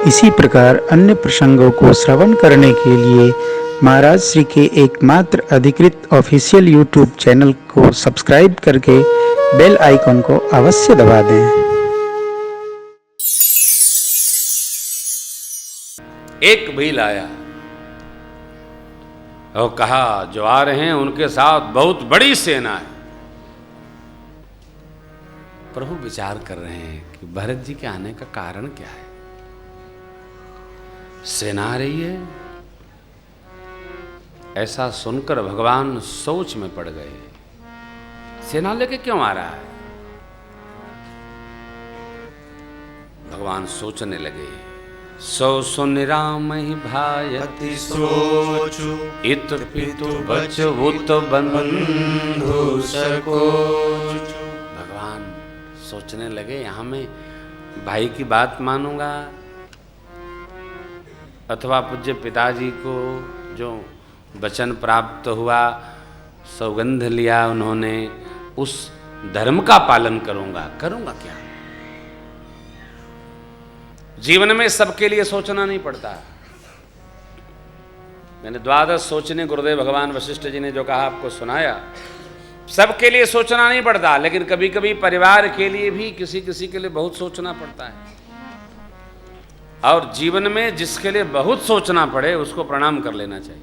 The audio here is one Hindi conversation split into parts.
इसी प्रकार अन्य प्रसंगों को श्रवण करने के लिए महाराज श्री के एकमात्र अधिकृत ऑफिशियल यूट्यूब चैनल को सब्सक्राइब करके बेल आइकन को अवश्य दबा दें। एक भील आया और कहा जो आ रहे हैं उनके साथ बहुत बड़ी सेना है। प्रभु विचार कर रहे हैं कि भरत जी के आने का कारण क्या है। सेना आ रही है, ऐसा सुनकर भगवान सोच में पड़ गए। सेना लेके क्यों आ रहा है? भगवान सोचने लगे। सो सुन राम ही भाई अति सोचु इत पितु बचवुत बंधु सकोचु। भगवान सोचने लगे, यहां मैं भाई की बात मानूंगा अथवा पूज्य पिताजी को जो वचन प्राप्त हुआ, सौगंध लिया उन्होंने, उस धर्म का पालन करूंगा क्या? जीवन में सबके लिए सोचना नहीं पड़ता। मैंने द्वादश सोचने गुरुदेव भगवान वशिष्ठ जी ने जो कहा आपको सुनाया। सबके लिए सोचना नहीं पड़ता, लेकिन कभी कभी परिवार के लिए भी किसी किसी के लिए बहुत सोचना पड़ता है। और जीवन में जिसके लिए बहुत सोचना पड़े उसको प्रणाम कर लेना चाहिए।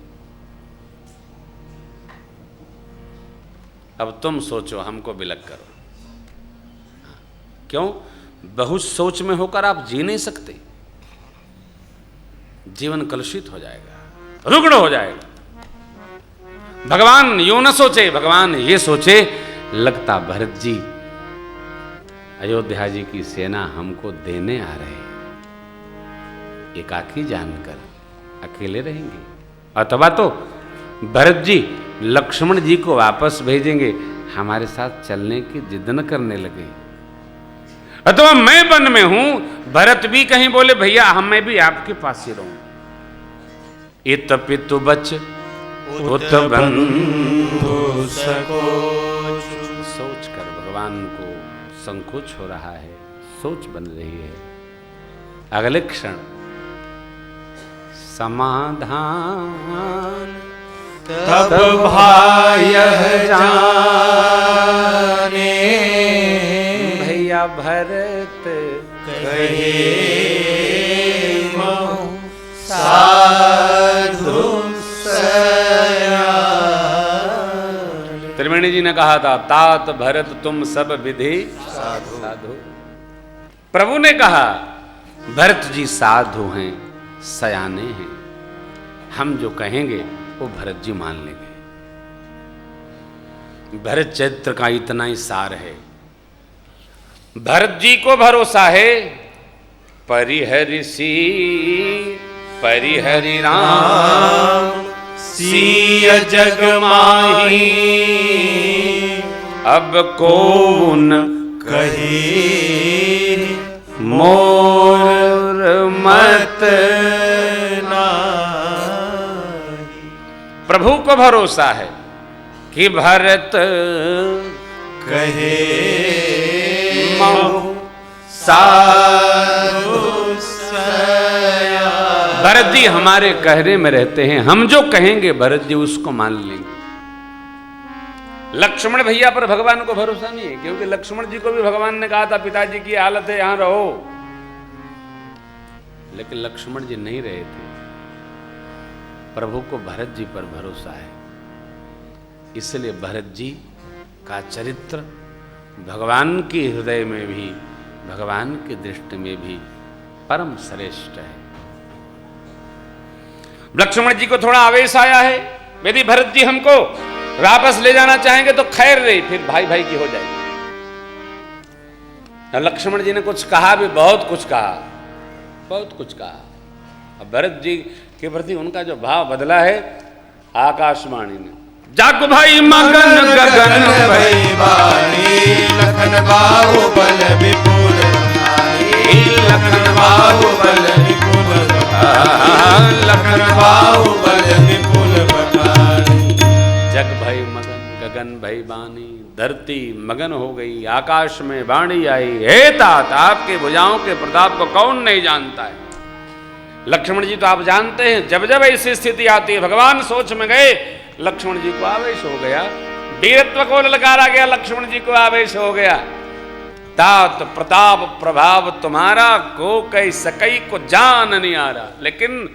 अब तुम सोचो, हमको बिलक करो। क्यों? बहुत सोच में होकर आप जी नहीं सकते। जीवन कलुषित हो जाएगा, रुग्ण हो जाएगा। भगवान यूं न सोचे, भगवान ये सोचे, लगता भरत जी अयोध्या जी की सेना हमको देने आ रहे हैं, एकाकी जानकर अकेले रहेंगे, अथवा तो भरत जी लक्ष्मण जी को वापस भेजेंगे, हमारे साथ चलने की जिद न करने लगे। अथवा मैं वन में हूं, भरत भी कहीं बोले भैया मैं भी आपके पास ही रहूं। इत पितु बच उत बंधु सकोचु। सोच कर भगवान को संकोच हो रहा है, सोच बन रही है। अगले क्षण समाधान तब भाई जाने भैया भरत कहे साधु सयाने। त्रिवेणी जी ने कहा था, तात भरत तुम सब विधि साधु। प्रभु ने कहा भरत जी साधु हैं, सयाने हैं, हम जो कहेंगे वो भरत जी मान लेंगे। भरत चरित्र का इतना ही सार है। भरत जी को भरोसा है, परिहरि सी परिहरि राम सिय जग माही अब कौन कहे मोर मत नाही। प्रभु को भरोसा है कि भरत कहे महु साधु सयाने। भरत जी हमारे कहने में रहते हैं, हम जो कहेंगे भरत जी उसको मान लेंगे। लक्ष्मण भैया पर भगवान को भरोसा नहीं है, क्योंकि लक्ष्मण जी को भी भगवान ने कहा था पिताजी की हालत है यहां रहो, लेकिन लक्ष्मण जी नहीं रहे थे। प्रभु को भरत जी पर भरोसा है, इसलिए भरत जी का चरित्र भगवान के हृदय में भी, भगवान की दृष्टि में भी परम श्रेष्ठ है। लक्ष्मण जी को थोड़ा आवेश आया है, यदि भरत जी हमको वापस ले जाना चाहेंगे तो खैर रही, फिर भाई भाई की हो जाएगी। लक्ष्मण जी ने कुछ कहा भी, बहुत कुछ कहा। अब भरत जी के प्रति उनका जो भाव बदला है, आकाशवाणी ने जाग भाई मगन गगन भई बाणी लखन बाहुबल विपुल धारी। लखन बाहुबल विपुल धारी। लखन बाहुबल विपुल धारी। जग भई मगन गगन भई बानी, धरती मगन हो गई, आकाश में वाणी आई, हे तात आपके भुजाओं के प्रताप को कौन नहीं जानता है। लक्ष्मण जी तो आप जानते हैं, जब जब ऐसी स्थिति आती है भगवान सोच में गए, लक्ष्मण जी को आवेश हो गया, वीरत्व को ललकारा गया, लक्ष्मण जी को आवेश हो गया। तात प्रताप प्रभाव तुम्हारा, को कई सकई को जान नहीं आ रहा। लेकिन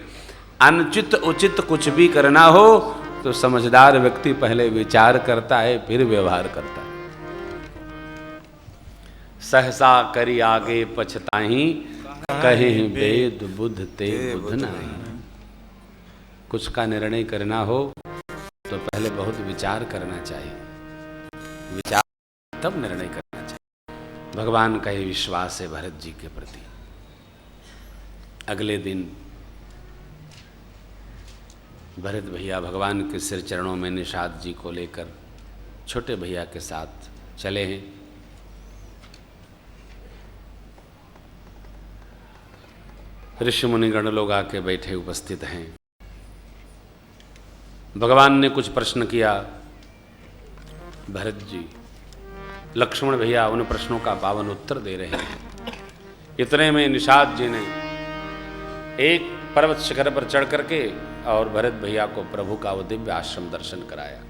अनुचित उचित कुछ भी करना हो तो समझदार व्यक्ति पहले विचार करता है, फिर व्यवहार करता है। सहसा करी आगे पछताही, कहीं वेद बुद्ध ते बुद्ध नहीं। कुछ का निर्णय करना हो तो पहले बहुत विचार करना चाहिए, विचार तब निर्णय करना चाहिए। भगवान का ये विश्वास है भरत जी के प्रति। अगले दिन भरत भैया भगवान के सिर चरणों में निषाद जी को लेकर छोटे भैया के साथ चले हैं। ऋषि मुनिगण लोग आके बैठे उपस्थित हैं। भगवान ने कुछ प्रश्न किया, भरत जी लक्ष्मण भैया उन प्रश्नों का पावन उत्तर दे रहे हैं। इतने में निषाद जी ने एक पर्वत शिखर पर चढ़ करके और भरत भैया को प्रभु का वो दिव्य आश्रम दर्शन कराया।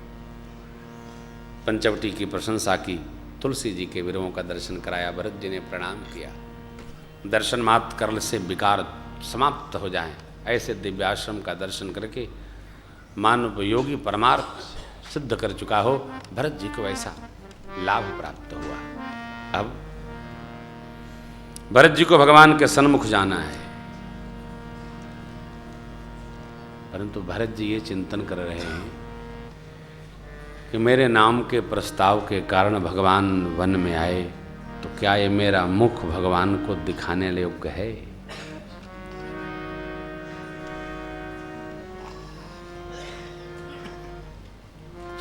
पंचवटी की प्रशंसा की, तुलसी जी के विरहों का दर्शन कराया। भरत जी ने प्रणाम किया। दर्शन मात्र करने से विकार समाप्त हो जाएं, ऐसे दिव्य आश्रम का दर्शन करके मानव योगी परमार्थ सिद्ध कर चुका हो, भरत जी को ऐसा लाभ प्राप्त हुआ। अब भरत जी को भगवान के सन्मुख जाना है, परंतु भरत जी ये चिंतन कर रहे हैं कि मेरे नाम के प्रस्ताव के कारण भगवान वन में आए तो क्या ये मेरा मुख भगवान को दिखाने योग्य है?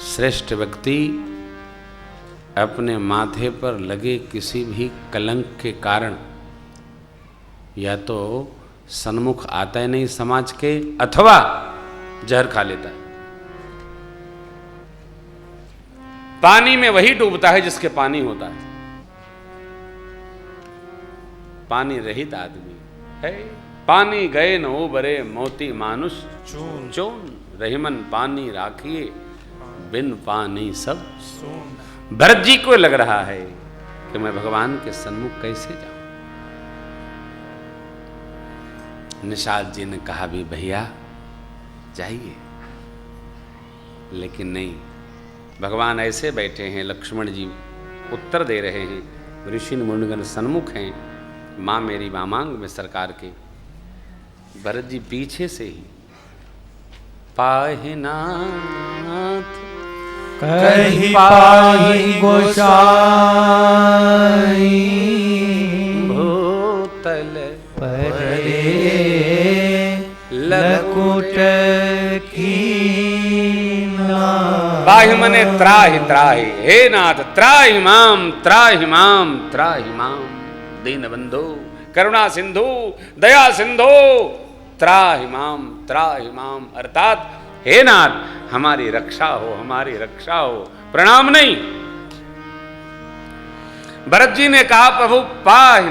श्रेष्ठ व्यक्ति अपने माथे पर लगे किसी भी कलंक के कारण या तो सन्मुख आता ही नहीं समाज के, अथवा जहर खा लेता है। पानी में वही डूबता है जिसके पानी होता है। पानी रहित आदमी है। पानी गए न उबरे मोती मानुष चोन, रहीमन पानी राखिए बिन पानी सब। भरत जी को लग रहा है कि मैं भगवान के सन्मुख कैसे जाऊं। निषाद जी ने कहा भी भैया जाइए, लेकिन नहीं, भगवान ऐसे बैठे हैं, लक्ष्मण जी उत्तर दे रहे हैं, ऋषि मुनिगण सन्मुख हैं, माँ मेरी मामांग में सरकार के। भरत जी पीछे से ही पाहि नाथ कहि पाहि गोसाई भूतल परे लकुट कीना। पाहि मने त्राहि त्राहि, हे नाथ त्राहि माम त्राहि माम त्राहि माम। दीन बंधु करुणा सिंधु दया सिंधु त्राहि माम, अर्थात हे नाथ हमारी रक्षा हो, हमारी रक्षा हो, प्रणाम नहीं। भरत जी ने कहा प्रभु पाहि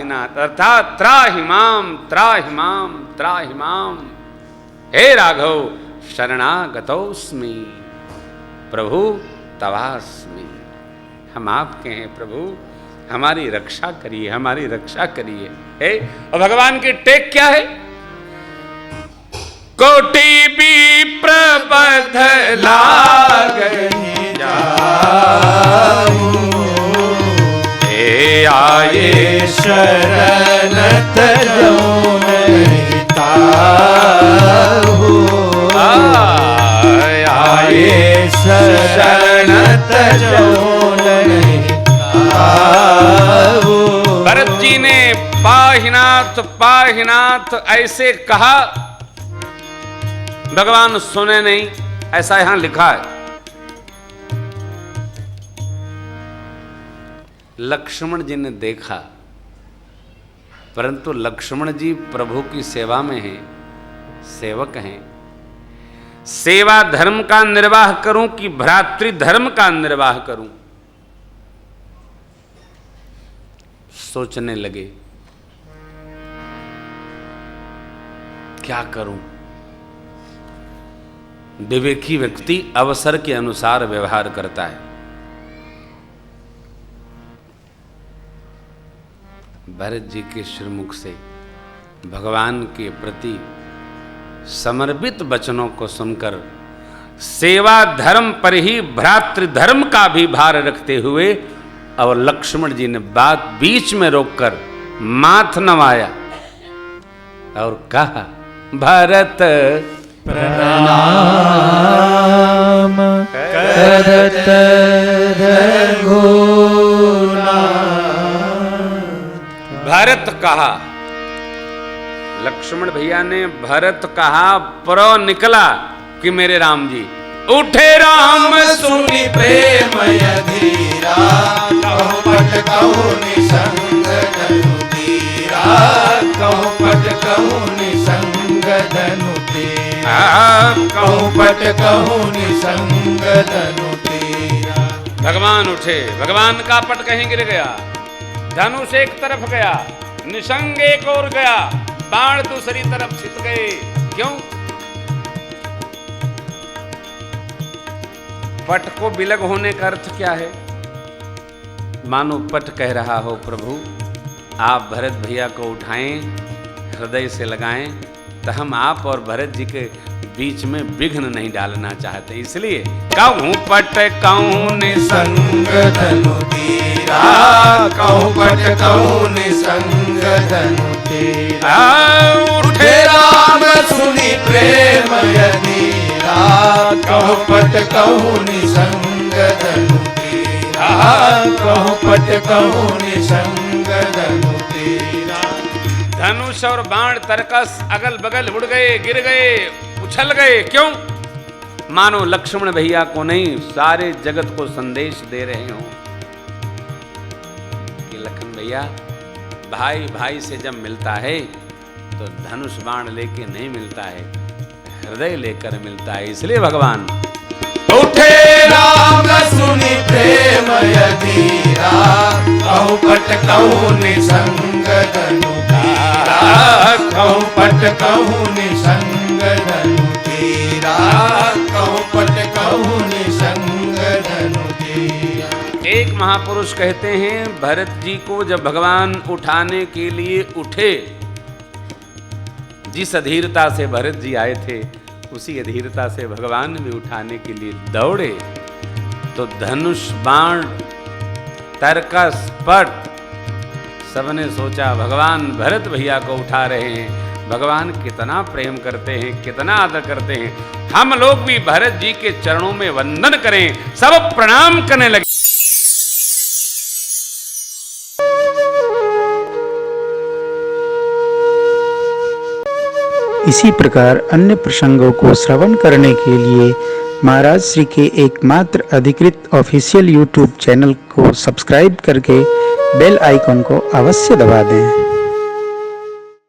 नाथ अर्थात त्राहि माम त्राहि माम त्राहि माम। हे राघव शरणागतोस्मि, प्रभु तवास्मि, हम आपके हैं प्रभु, हमारी रक्षा करिए, हमारी रक्षा करिए। हे और भगवान की टेक क्या है? कोटि भी प्रबध लागहि जाऊ, हे आये शरण तजो नहीं ताहू, आये शरण तजो नहीं ताहू। भरत जी ने पाहिनाथ ऐसे कहा, भगवान सुने नहीं, ऐसा यहां लिखा है। लक्ष्मण जी ने देखा, परंतु लक्ष्मण जी प्रभु की सेवा में हैं, सेवक हैं। सेवा धर्म का निर्वाह करूं कि भ्रातृ धर्म का निर्वाह करूं, सोचने लगे। क्या करूं? विवेकी व्यक्ति अवसर के अनुसार व्यवहार करता है। भरत जी के श्रीमुख से भगवान के प्रति समर्पित वचनों को सुनकर सेवा धर्म पर ही भ्रातृधर्म का भी भार रखते हुए और लक्ष्मण जी ने बात बीच में रोककर माथ नवाया और कहा, भरत प्रणाम करत भरत कहा। लक्ष्मण भैया ने भरत कहा, प्रो निकला कि मेरे राम जी उठे राम सुनि प्रेम अधीरा, कहु पट कहु निसंग धनु तीरा, कहु पट कहु निसंग धनु तीरा, कहु पट कहु निसंग धनु तीरा। भगवान उठे, भगवान का पट कहीं गिर गया, धनुष एक तरफ गया, निसंग एक और गया, बाण दूसरी तरफ छिप गए। क्यों? पट को बिलग होने का अर्थ क्या है? मानो पट कह रहा हो, प्रभु आप भरत भैया को उठाएं, हृदय से लगाएं, तो हम आप और भरत जी के बीच में विघ्न नहीं डालना चाहते, इसलिए कहूं पट कहूं निसंग धनु तीरा, कहु पट कहु निसंग धनु तीरा। उठे राम सुनि प्रेम अधीरा, कहु पट कहु निसंग धनु तीरा, कहु पट कहु निसंग धनु तीरा। धनुष और बाण तरकस अगल बगल उड़ गए, गिर गए, उछल गए। क्यों? मानो लक्ष्मण भैया को नहीं, सारे जगत को संदेश दे रहे हो कि लखन भैया भाई भाई से जब मिलता है तो धनुष बाण लेके नहीं मिलता है, हृदय लेकर मिलता है। इसलिए भगवान उठे राम सुनि प्रेम अधीरा, कहु पट कहु निसंग धनु तीरा, कहु पट कहु निसंग धनु तीरा, कहु पट कहु निसंग धनु तीरा। एक महापुरुष कहते हैं, भरत जी को जब भगवान उठाने के लिए उठे, जिस अधीरता से भरत जी आए थे उसी अधीरता से भगवान भी उठाने के लिए दौड़े, तो धनुष बाण तरकस पट सबने सोचा भगवान भरत भैया को उठा रहे हैं, भगवान कितना प्रेम करते हैं, कितना आदर करते हैं, हम लोग भी भरत जी के चरणों में वंदन करें। सब प्रणाम करने लगे। इसी प्रकार अन्य प्रसंगों को श्रवण करने के लिए महाराज श्री के एकमात्र अधिकृत ऑफिशियल यूट्यूब चैनल को सब्सक्राइब करके बेल आइकॉन को अवश्य दबा दें।